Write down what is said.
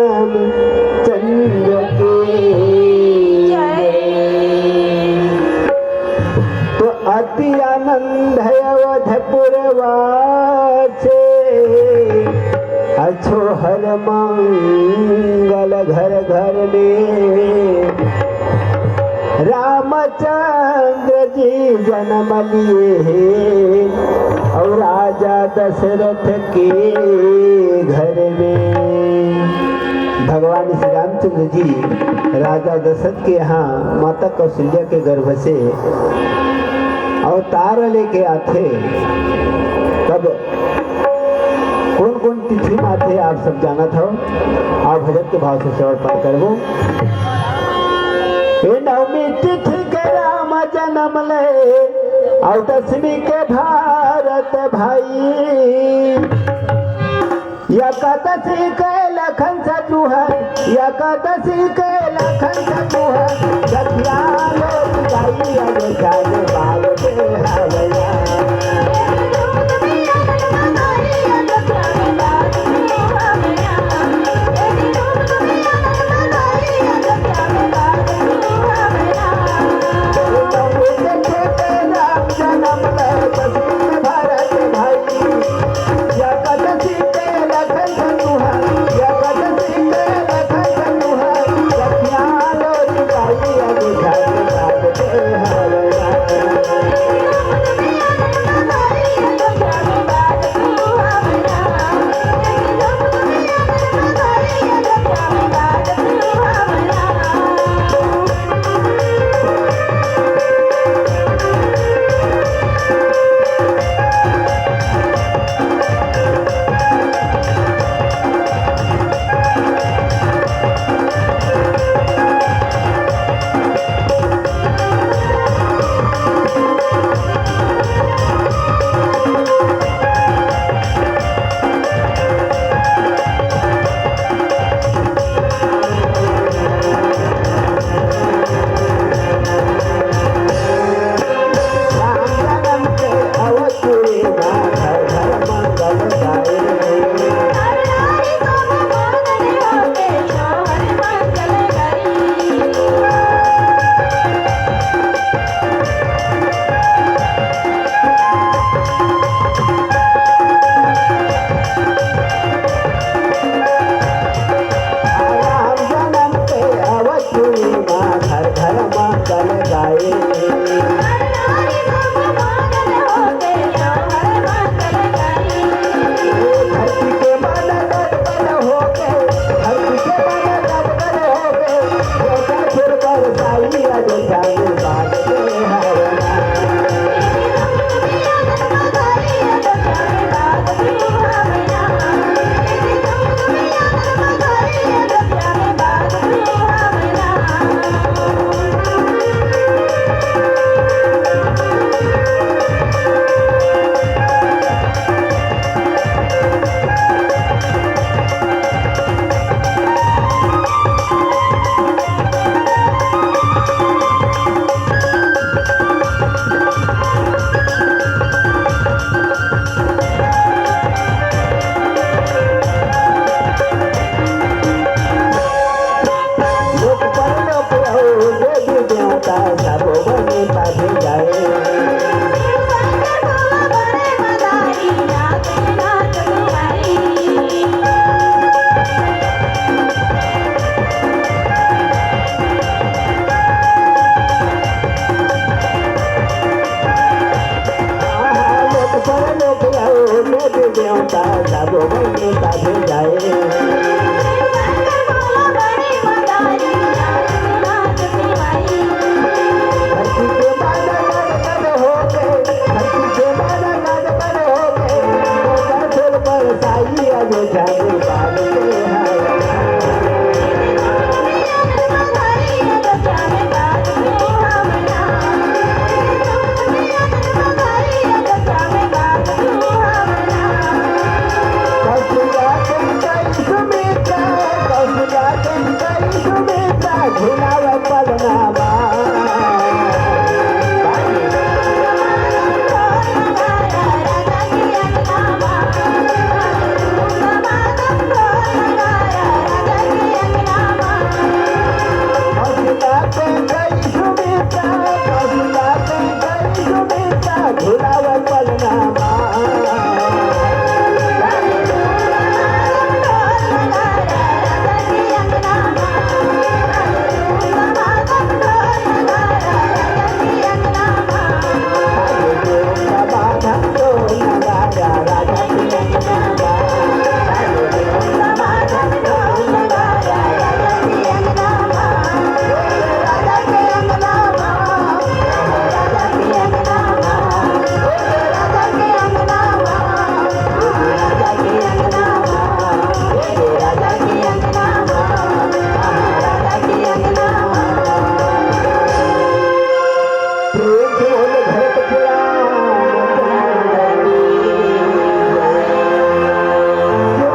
चंद्र के तो अति आनंद है अवधपुरवासे अच्छो हर मंगल घर घर में रामचंद्र जी जन्म लिए और राजा दशरथ के घर में। भगवान श्री रामचंद्र जी राजा दशरथ के यहाँ माता कौशल्या के गर्भ से अवतार लेके आते। तब कौन कौन तिथि में आते आप सब जाना था। आप भजन के भाव से श्रवण पाठ करबो। नवमी तिथि के राम जन्म ले और दसवीं के भारत भाई। एकादशी के लखन सतुहा एकादशी के लखन सतुहा सखिया लोग गाई अब जाने